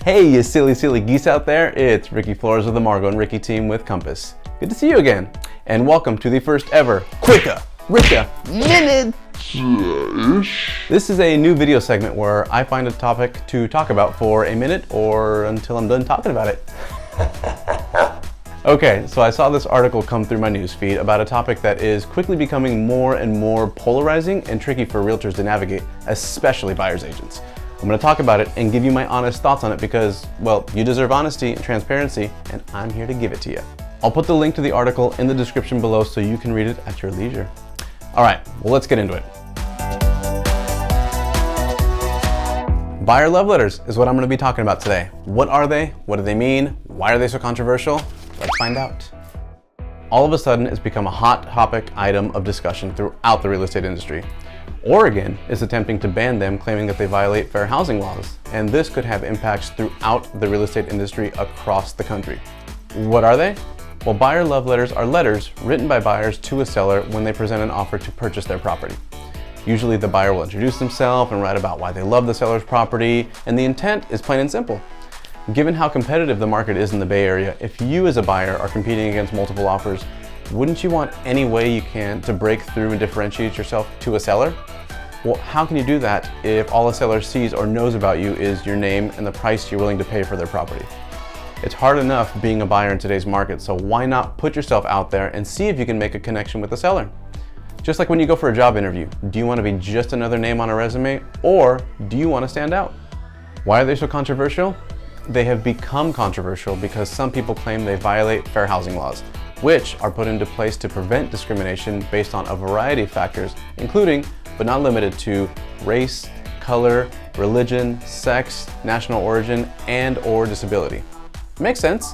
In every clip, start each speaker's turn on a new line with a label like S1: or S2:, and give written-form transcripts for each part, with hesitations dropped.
S1: Hey, you silly geese out there, it's Ricky Flores of the Margo and Ricky team with Compass. Good to see you again, and welcome to the first ever Quicka Ricka Minute. This is a new video segment where I find a topic to talk about for a minute or until I'm done talking about it. Okay, so I saw this article come through my newsfeed about a topic that is quickly becoming more and more polarizing and tricky for realtors to navigate, especially buyer's agents. I'm going to talk about it and give you my honest thoughts on it because, well, you deserve honesty and transparency, and I'm here to give it to you. I'll put the link to the article in the description below so you can read it at your leisure. All right, well, let's get into it. Buyer love letters is what I'm going to be talking about today. What are they? What do they mean? Why are they so controversial? Let's find out. All of a sudden, it's become a hot topic item of discussion throughout the real estate industry. Oregon is attempting to ban them, claiming that they violate fair housing laws, and this could have impacts throughout the real estate industry across the country. What are they? Well, buyer love letters are letters written by buyers to a seller when they present an offer to purchase their property. Usually the buyer will introduce themselves and write about why they love the seller's property, and the intent is plain and simple. Given how competitive the market is in the Bay Area, if you as a buyer are competing against multiple offers, wouldn't you want any way you can to break through and differentiate yourself to a seller? Well, how can you do that if all a seller sees or knows about you is your name and the price you're willing to pay for their property? It's hard enough being a buyer in today's market, so why not put yourself out there and see if you can make a connection with the seller? Just like when you go for a job interview, do you want to be just another name on a resume, or do you want to stand out? Why are they so controversial? They have become controversial because some people claim they violate fair housing laws, which are put into place to prevent discrimination based on a variety of factors, including, but not limited to, race, color, religion, sex, national origin, and/or disability. Makes sense.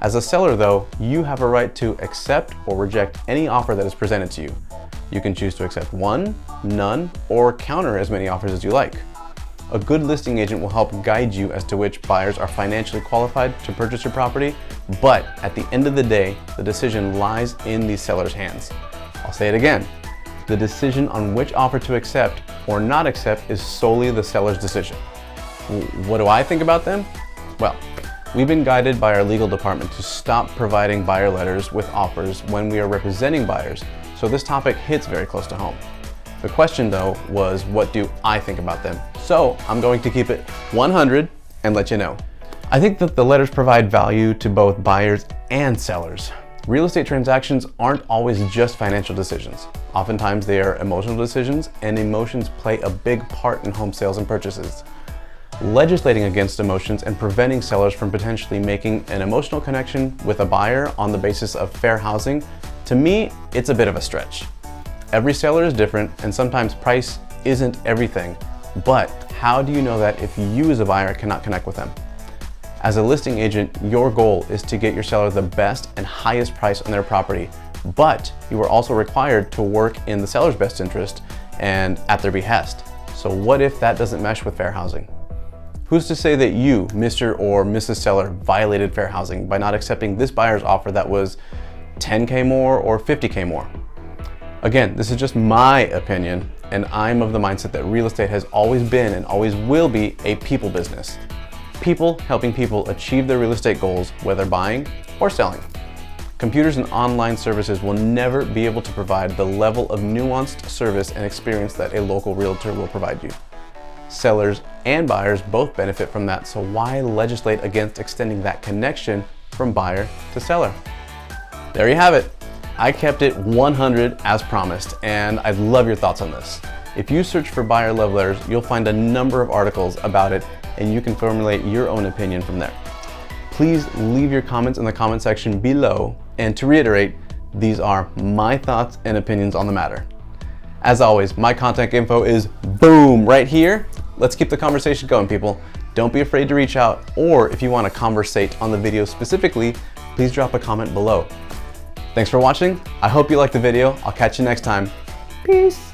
S1: As a seller though, you have a right to accept or reject any offer that is presented to you. You can choose to accept one, none, or counter as many offers as you like. A good listing agent will help guide you as to which buyers are financially qualified to purchase your property, but at the end of the day, the decision lies in the seller's hands. I'll say it again. The decision on which offer to accept or not accept is solely the seller's decision. What do I think about them? Well, we've been guided by our legal department to stop providing buyer letters with offers when we are representing buyers, so this topic hits very close to home. The question though was, what do I think about them? So I'm going to keep it 100 and let you know. I think that the letters provide value to both buyers and sellers. Real estate transactions aren't always just financial decisions. Oftentimes they are emotional decisions, and emotions play a big part in home sales and purchases. Legislating against emotions and preventing sellers from potentially making an emotional connection with a buyer on the basis of fair housing, to me, it's a bit of a stretch. Every seller is different, and sometimes price isn't everything, but how do you know that if you as a buyer cannot connect with them? As a listing agent, your goal is to get your seller the best and highest price on their property, but you are also required to work in the seller's best interest and at their behest. So what if that doesn't mesh with fair housing? Who's to say that you, Mr. or Mrs. Seller, violated fair housing by not accepting this buyer's offer that was 10K more or 50K more? Again, this is just my opinion, and I'm of the mindset that real estate has always been and always will be a people business. People helping people achieve their real estate goals, whether buying or selling. Computers and online services will never be able to provide the level of nuanced service and experience that a local realtor will provide you. Sellers and buyers both benefit from that, so why legislate against extending that connection from buyer to seller? There you have it. I kept it 100 as promised, and I'd love your thoughts on this. If you search for buyer love letters, you'll find a number of articles about it, and you can formulate your own opinion from there. Please leave your comments in the comment section below, and to reiterate, these are my thoughts and opinions on the matter. As always, my contact info is boom right here. Let's keep the conversation going, people. Don't be afraid to reach out, or if you want to conversate on the video specifically, please drop a comment below. Thanks for watching. I hope you liked the video. I'll catch you next time. Peace.